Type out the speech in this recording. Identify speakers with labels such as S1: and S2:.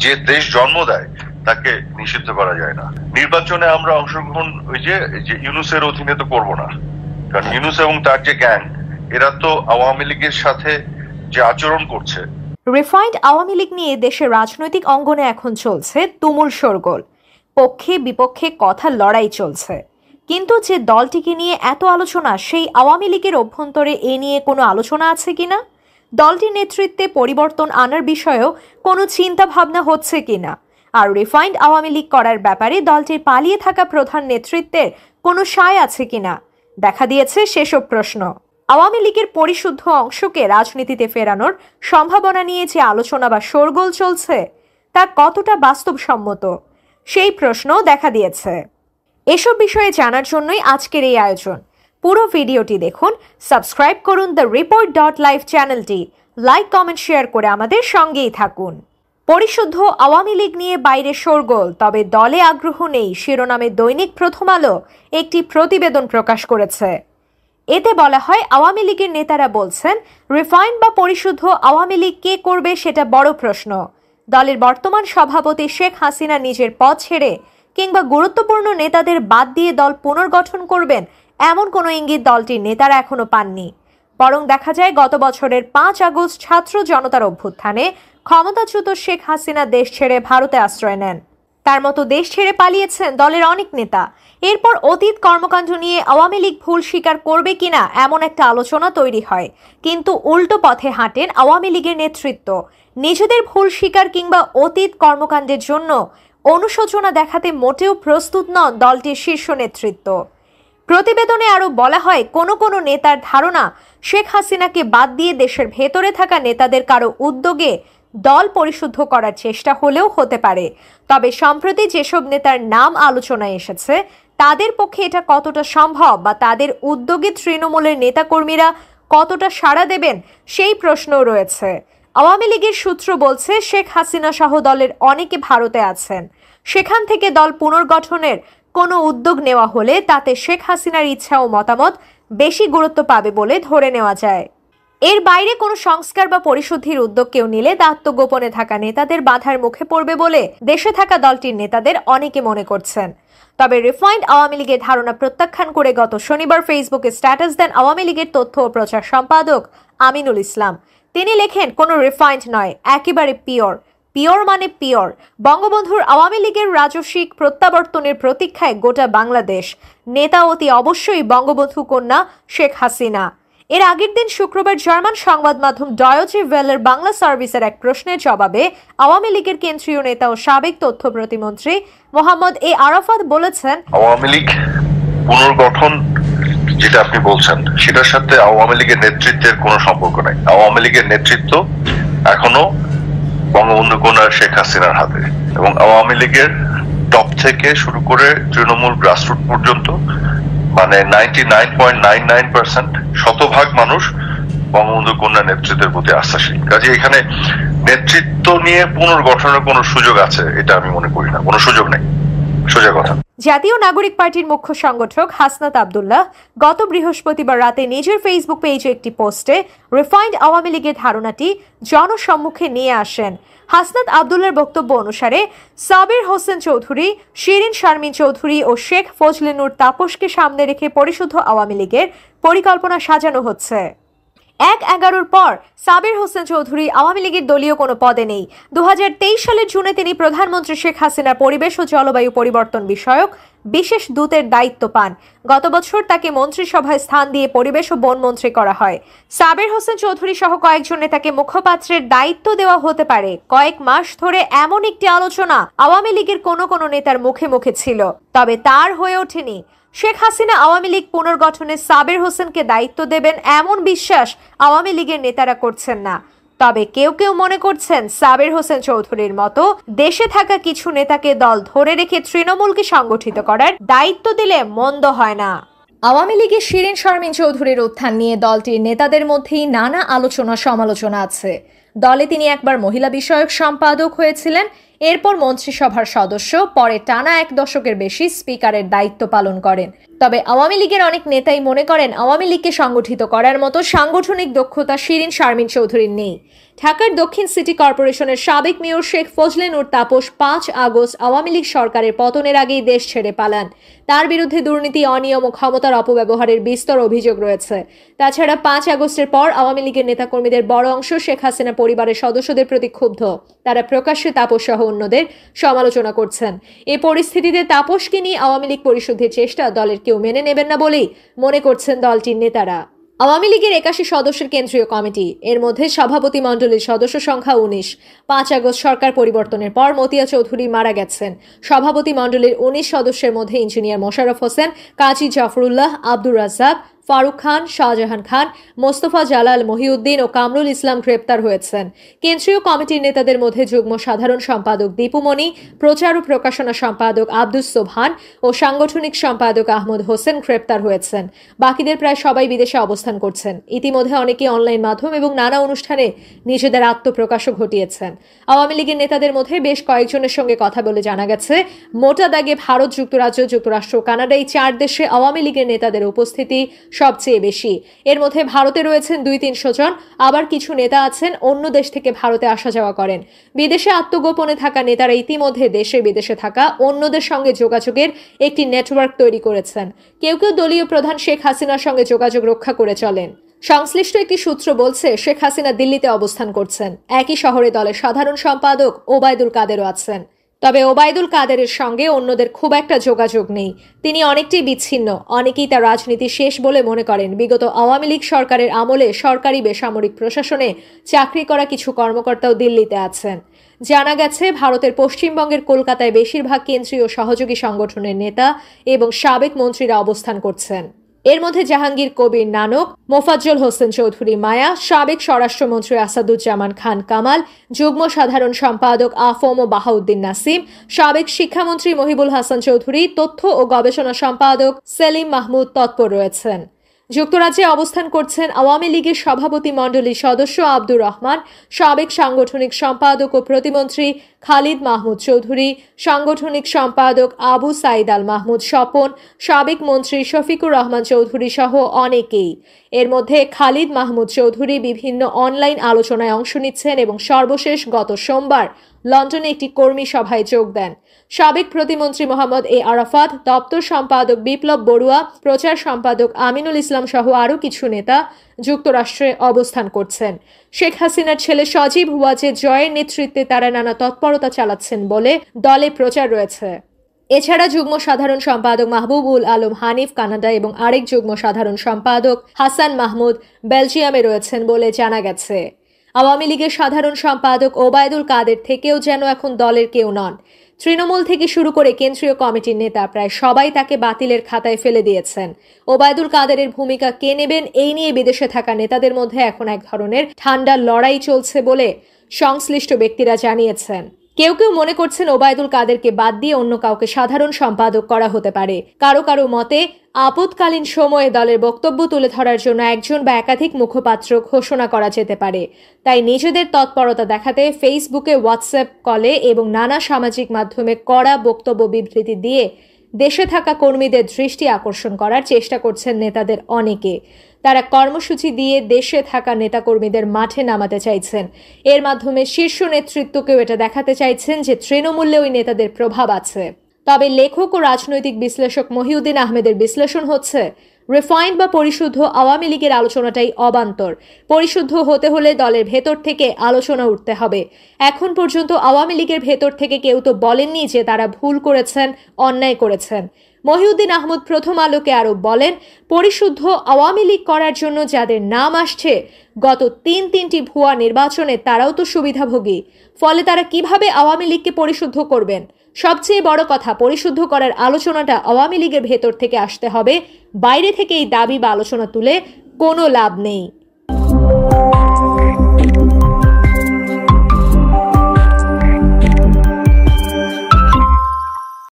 S1: যে দেশ জন্ম দেয় তাকে নিষিদ্ধ করা যায় না। নির্বাচনে আমরা অংশগ্রহণ ওই যে ইউনূসের অধীনে তো করবো না, কারণ ইউনূস এবং তার যে গ্যাং এরা তো আওয়ামী লীগের সাথে যে আচরণ করছে।
S2: রিফাইন্ড আওয়ামী লীগ নিয়ে দেশের রাজনৈতিক অঙ্গনে এখন চলছে তুমুল শোরগোল, পক্ষে বিপক্ষে কথা লড়াই চলছে। কিন্তু যে দলটিকে নিয়ে এত আলোচনা, সেই আওয়ামী লীগের অভ্যন্তরে এ নিয়ে কোনো আলোচনা আছে কিনা, দলটির নেতৃত্বে পরিবর্তন আনার বিষয়েও কোনো চিন্তা ভাবনা হচ্ছে কিনা, আর রিফাইন্ড আওয়ামী লীগ করার ব্যাপারে দলটির পালিয়ে থাকা প্রধান নেতৃত্বের কোনো সায় আছে কিনা, দেখা দিয়েছে সেসব প্রশ্ন। আওয়ামী লীগের পরিশুদ্ধ অংশকে রাজনীতিতে ফেরানোর সম্ভাবনা নিয়ে যে আলোচনা বা শোরগোল চলছে তা কতটা বাস্তবসম্মত, সেই প্রশ্ন দেখা দিয়েছে। এসব বিষয়ে জানার জন্যই আজকের এই আয়োজন। পুরো ভিডিওটি দেখুন, সাবস্ক্রাইব করুন দ্য রিপোর্ট.লাইভ চ্যানেলটি, লাইক কমেন্ট শেয়ার করে আমাদের সঙ্গেই থাকুন। পরিশুদ্ধ আওয়ামী লীগ নিয়ে বাইরে শোরগোল, তবে দলে আগ্রহ নেই শিরোনামে দৈনিক প্রথম আলো একটি প্রতিবেদন প্রকাশ করেছে। এতে বলা হয়, আওয়ামী লীগের নেতারা বলছেন, রিফাইন্ড বা পরিশুদ্ধ আওয়ামী লীগ কে করবে সেটা বড় প্রশ্ন। দলের বর্তমান সভাপতি শেখ হাসিনা নিজের পদ ছেড়ে কিংবা গুরুত্বপূর্ণ নেতাদের বাদ দিয়ে দল পুনর্গঠন করবেন এমন কোনো ইঙ্গিত দলটির নেতারা এখনো পাননি। বরং দেখা যায় গত বছরের 5 আগস্ট ছাত্র জনতার অভ্যুত্থানে ক্ষমতাচ্যুত শেখ হাসিনা দেশ ছেড়ে ভারতে আশ্রয় নেন। তার মতো দেশ ছেড়ে পালিয়েছেন দলের অনেক নেতা। এরপর অতীত কর্মকাণ্ড নিয়ে আওয়ামী লীগ ভুল স্বীকার করবে কিনা এমন একটা আলোচনা তৈরি হয়, কিন্তু উল্টো পথে হাঁটেন আওয়ামী লীগের নেতৃত্ব। নিজেদের ভুল স্বীকার কিংবা অতীত কর্মকাণ্ডের জন্য অনুশোচনা দেখাতে মোটেও প্রস্তুত নন দলটির শীর্ষ নেতৃত্ব। প্রতিবেদনে আরও বলা হয়, কোনো নেতার ধারণা শেখ হাসিনাকে বাদ দিয়ে দেশের ভেতরে থাকা নেতাদের কারো উদ্যোগে দল পরিশুদ্ধ করার চেষ্টা হলেও হতে পারে। তবে সম্প্রতি যেসব নেতার নাম আলোচনায় এসেছে তাদের পক্ষে এটা কতটা সম্ভব বা তাদের উদ্যোগে তৃণমূলের নেতাকর্মীরা কতটা সাড়া দেবেন সেই প্রশ্নও রয়েছে। আওয়ামী লীগের সূত্র বলছে, শেখ হাসিনা সহ দলের অনেকে ভারতে আছেন। সেখান থেকে দল পুনর্গঠনের কোনো উদ্যোগ নেওয়া হলে তাতে শেখ হাসিনার ইচ্ছা ও মতামত বেশি গুরুত্ব পাবে বলে ধরে নেওয়া যায়। এর বাইরে কোনো সংস্কার বা পরিশুদ্ধির উদ্যোগ কেউ নিলে তা আত্মগোপনে থাকা নেতাদের বাধার মুখে পড়বে বলে দেশে থাকা দলটির নেতাদের অনেকে মনে করছেন। তবে রিফাইন্ড আওয়ামী লীগের ধারণা প্রত্যাখ্যান করে গত শনিবার ফেসবুকে স্ট্যাটাস দেন আওয়ামী লীগের তথ্য ও প্রচার সম্পাদক আমিনুল ইসলাম। তিনি লেখেন, কোনো রিফাইন্ড নয়, একেবারে পিওর। পিওর মানে পিওর। বঙ্গবন্ধুর আওয়ামী লীগের রাজস্বিক প্রত্যাবর্তনের প্রতীক্ষায় গোটা বাংলাদেশ। নেতা অতি অবশ্যই বঙ্গবন্ধু কন্যা শেখ হাসিনা। এর আগের দিন শুক্রবার জার্মান সংবাদ মাধ্যম ডয়েচে ভেলের বাংলা সার্ভিসের এক প্রশ্নের জবাবে আওয়ামী লীগের কেন্দ্রীয় নেতা ও সাবেক তথ্য প্রতিমন্ত্রী মোহাম্মদ এ আরাফাত বলেছেন,
S1: আওয়ামী লীগ পুনর্গঠন যেটা আপনি বলছেন সেটার সাথে আওয়ামী লীগের নেতৃত্বের কোনো সম্পর্ক নাই। আওয়ামী লীগের নেতৃত্ব এখনো বঙ্গবন্ধু কন্যা শেখ হাসিনার হাতে, এবং আওয়ামী লীগের টপ থেকে শুরু করে তৃণমূল গ্রাসরুট পর্যন্ত মানে 99.99% শতভাগ মানুষ বঙ্গবন্ধু কন্যা নেতৃত্বের প্রতি আস্থাশীল। কাজে এখানে নেতৃত্ব নিয়ে পুনর্গঠনের কোনো সুযোগ আছে এটা আমি মনে করি না, কোনো সুযোগ নেই, সোজা কথা।
S2: জাতীয় নাগরিক পার্টির মুখ্য সংগঠক হাসনাত আব্দুল্লাহ গত বৃহস্পতিবার রাতে নিজের ফেসবুক পেজে একটি পোস্টে রিফাইন্ড আওয়ামী লীগের ধারণাটি জনসম্মুখে নিয়ে আসেন। হাসনাত আব্দুল্লাহর বক্তব্য অনুসারে সাবির হোসেন চৌধুরী, শিরিন শারমিন চৌধুরী ও শেখ ফজলে নূর তাপসকে সামনে রেখে পরিশুদ্ধ আওয়ামী লীগের পরিকল্পনা সাজানো হচ্ছে। 1/11 পর সাবির হোসেন চৌধুরী আওয়ামী লীগের দলীয় কোনো পদে নেই। 2023 সালের জুনে তিনি প্রধানমন্ত্রী শেখ হাসিনার পরিবেশ ও জলবায়ু পরিবর্তন বিষয়ক বিশেষ দূতের দায়িত্ব পান। গত বছর তাকে মন্ত্রিসভায় স্থান দিয়ে পরিবেশ ও বন মন্ত্রী করা হয়। সাবির হোসেন চৌধুরী সহ কয়েকজন নেতাকে মুখপাত্রের দায়িত্ব দেওয়া হতে পারে। কয়েক মাস ধরে এমন একটি আলোচনা আওয়ামী লীগের কোনো নেতার মুখে মুখে ছিল, তবে তার হয়ে ওঠেনি। শেখ হাসিনা আওয়ামী লীগ পুনর্গঠনে সাবির হোসেনকে দায়িত্ব দেবেন এমন বিশ্বাস আওয়ামী লীগের নেতারা করছেন না। তবে কেউ মনে করছেন সাবির হোসেন চৌধুরীর মতো দেশে থাকা কিছু নেতাকে দল ধরে রেখে তৃণমূলকে সংগঠিত করার দায়িত্ব দিলে মন্দ হয় না। আওয়ামী লীগের শিরিন শারমিন চৌধুরীর উত্থান নিয়ে দলটির নেতাদের মধ্যেই নানা আলোচনা সমালোচনা আছে। দলে তিনি একবার মহিলা বিষয়ক সম্পাদক হয়েছিলেন, এরপর মন্ত্রিসভার সদস্য, পরে টানা 1 দশকের বেশি স্পিকারের দায়িত্ব পালন করেন। তবে আওয়ামী লীগের অনেক নেতাই মনে করেন আওয়ামী লীগকে সংগঠিত করার মতো সাংগঠনিক দক্ষতা শিরিন শারমিন চৌধুরীর নেই। ঢাকার দক্ষিণ সিটি কর্পোরেশনের সাবেক মেয়র শেখ ফজলে নূর তাপস 5 আগস্ট আওয়ামী লীগ সরকারের পতনের আগেই দেশ ছেড়ে পালান। তার বিরুদ্ধে দুর্নীতি, অনিয়ম ও ক্ষমতার অপব্যবহারের বিস্তর অভিযোগ রয়েছে। তাছাড়া 5 আগস্টের পর আওয়ামী লীগের নেতাকর্মীদের বড় অংশ শেখ হাসিনা পরিবারের সদস্যদের প্রতি ক্ষুব্ধ। তারা প্রকাশ্যে তাপস সহ অন্যদের সমালোচনা করছেন। এই পরিস্থিতিতে তাপসকে নিয়ে আওয়ামী লীগ পরিশুদ্ধির চেষ্টা দলের কেউ মেনে নেবেন না বলেই মনে করছেন দলটির নেতারা। আওয়ামী লীগের 81 সদস্যের কেন্দ্রীয় কমিটি, এর মধ্যে সভাপতি মণ্ডলীর সদস্য সংখ্যা 19। 5 আগস্ট সরকার পরিবর্তনের পর মতিয়া চৌধুরী মারা গেছেন। সভাপতি মণ্ডলীর 19 সদস্যের মধ্যে ইঞ্জিনিয়ার মোশাররফ হোসেন, কাজী জাফরুল্লাহ, আব্দুর রাজ্জাক, ফারুক খান, শাহজাহান খান, মোস্তফা জালাল, মহিউদ্দিন ও কামরুল ইসলাম গ্রেপ্তার হয়েছেন। কেন্দ্রীয় কমিটির নেতাদের মধ্যে যুগ্ম সাধারণ সম্পাদক দীপুমণি, প্রচার ও প্রকাশনা সম্পাদক আব্দুস সোবহান ও সাংগঠনিক সম্পাদক আহমদ হোসেন গ্রেপ্তার হয়েছেন। বাকিদের প্রায় সবাই বিদেশে অবস্থান করছেন। ইতিমধ্যে অনেকেই অনলাইন মাধ্যম এবং নানা অনুষ্ঠানে নিজেদের আত্মপ্রকাশও ঘটিয়েছেন। আওয়ামী লীগের নেতাদের মধ্যে বেশ কয়েকজনের সঙ্গে কথা বলে জানা গেছে, মোটা দাগে ভারত, যুক্তরাজ্য, যুক্তরাষ্ট্র, কানাডা এই 4 দেশে আওয়ামী লীগের নেতাদের উপস্থিতি সবচেয়ে বেশি। এর মধ্যে ভারতে রয়েছেন 200-300 জন, আবার কিছু নেতা আছেন অন্য দেশ থেকে ভারতে আসা যাওয়া করেন। বিদেশে আত্মগোপনে থাকা নেতারা ইতিমধ্যে দেশে বিদেশে থাকা অন্যদের সঙ্গে যোগাযোগের একটি নেটওয়ার্ক তৈরি করেছেন। কেউ কেউ দলীয় প্রধান শেখ হাসিনার সঙ্গে যোগাযোগ রক্ষা করে চলেন। সংশ্লিষ্ট একটি সূত্র বলছে, শেখ হাসিনা দিল্লিতে অবস্থান করছেন। একই শহরে দলের সাধারণ সম্পাদক ওবায়দুল কাদেরও আছেন। তবে ওবায়দুল কাদেরের সঙ্গে অন্যদের খুব একটা যোগাযোগ নেই। তিনি অনেকটাই বিচ্ছিন্ন। অনেকেই তার রাজনীতি শেষ বলে মনে করেন। বিগত আওয়ামী লীগ সরকারের আমলে সরকারি বেসামরিক প্রশাসনে চাকরি করা কিছু কর্মকর্তাও দিল্লিতে আছেন। জানা গেছে, ভারতের পশ্চিমবঙ্গের কলকাতায় বেশিরভাগ কেন্দ্রীয় সহযোগী সংগঠনের নেতা এবং সাবেক মন্ত্রীরা অবস্থান করছেন। এর মধ্যে জাহাঙ্গীর কবির নানক, মোফাজ্জল হোসেন চৌধুরী মায়া, সাবেক স্বরাষ্ট্রমন্ত্রী আসাদুজ্জামান খান কামাল, যুগ্ম সাধারণ সম্পাদক আফম ও বাহাউদ্দিন নাসিম, সাবেক শিক্ষামন্ত্রী মহিবুল হাসান চৌধুরী, তথ্য ও গবেষণা সম্পাদক সেলিম মাহমুদ তৎপর রয়েছেন। যুক্তরাজ্যে অবস্থান করছেন আওয়ামী লীগের সভাপতি মণ্ডলীর সদস্য আব্দুর রহমান, সাবেক সাংগঠনিক সম্পাদক ও প্রতিমন্ত্রী খালিদ মাহমুদ চৌধুরী, সাংগঠনিক সম্পাদক আবু সাইদ আল মাহমুদ স্বপন, সাবেক মন্ত্রী শফিকুর রহমান চৌধুরী সহ অনেকেই। এর মধ্যে খালিদ মাহমুদ চৌধুরী বিভিন্ন অনলাইন আলোচনায় অংশ নিচ্ছেন এবং সর্বশেষ গত সোমবার লন্ডনে একটি কর্মী সভায় যোগ দেন। সাবেক প্রতিমন্ত্রী মোহাম্মদ এ আরাফাত, দপ্তর সম্পাদক বিপ্লব বড়ুয়া, প্রচার সম্পাদক আমিনুল ইসলাম সহ আরও কিছু নেতা যুক্তরাষ্ট্রে অবস্থান করছেন। শেখ হাসিনার ছেলে সজীব ওয়াজেদ জয়ের নেতৃত্বে তারা নানা তৎপরতা চালাচ্ছেন বলে দলে প্রচার রয়েছে। এছাড়া যুগ্ম সাধারণ সম্পাদক মাহবুবুল আলম হানিফ কানাডা এবং আরেক যুগ্ম সাধারণ সম্পাদক হাসান মাহমুদ বেলজিয়ামে রয়েছেন বলে জানা গেছে। আওয়ামী লীগের সাধারণ সম্পাদক ওবায়দুল কাদের থেকেও যেন এখন দলের কেউ নন। তৃণমূল থেকে শুরু করে কেন্দ্রীয় কমিটির নেতা প্রায় সবাই তাকে বাতিলের খাতায় ফেলে দিয়েছেন। ওবায়দুল কাদেরের ভূমিকা কে নেবেন, এই নিয়ে বিদেশে থাকা নেতাদের মধ্যে এখন এক ধরনের ঠান্ডা লড়াই চলছে বলে সংশ্লিষ্ট ব্যক্তিরা জানিয়েছেন। কেউ কেউ মনে করছেন ওবায়দুল কাদেরকে বাদ দিয়ে অন্য কাউকে সাধারণ সম্পাদক করা হতে পারে। কারো কারো মতে আপৎকালীন সময়ে দলের বক্তব্য তুলে ধরার জন্য একজন বা একাধিক মুখপাত্র ঘোষণা করা যেতে পারে। তাই নিজেদের তৎপরতা দেখাতে ফেসবুকে, হোয়াটসঅ্যাপ কলে এবং নানা সামাজিক মাধ্যমে কড়া বক্তব্য বিবৃতি দিয়ে দেশে থাকা কর্মীদের দৃষ্টি আকর্ষণ করার চেষ্টা করছেন নেতাদের অনেকে। তারা কর্মসূচি দিয়ে দেশে থাকা নেতাকর্মীদের মাঠে নামাতে চাইছেন। এর মাধ্যমে শীর্ষ নেতৃত্বকেও এটা দেখাতে চাইছেন যে তৃণমূলে ওই নেতাদের প্রভাব আছে। তবে লেখক ও রাজনৈতিক বিশ্লেষক মহিউদ্দিন আহমেদের বিশ্লেষণ হচ্ছে, রিফাইন্ড বা পরিশুদ্ধ আওয়ামী লীগের আলোচনাটাই অবান্তর। পরিশুদ্ধ হতে হলে দলের ভেতর থেকে আলোচনা উঠতে হবে। এখন পর্যন্ত আওয়ামী লীগের ভেতর থেকে কেউ তো বলেননি যে তারা ভুল করেছেন, অন্যায় করেছেন। মহিউদ্দিন আহমদ প্রথম আলোকে আরও বলেন, পরিশুদ্ধ আওয়ামী লীগ করার জন্য যাদের নাম আসছে গত তিনটি ভুয়া নির্বাচনে তারাও তো সুবিধাভোগী। ফলে তারা কিভাবে আওয়ামী লীগকে পরিশুদ্ধ করবেন? সবচেয়ে বড় কথা, পরিশুদ্ধ করার আলোচনাটা আওয়ামী লীগের ভেতর থেকে আসতে হবে। বাইরে থেকে এই দাবি বা আলোচনা তুলে কোনো লাভ নেই।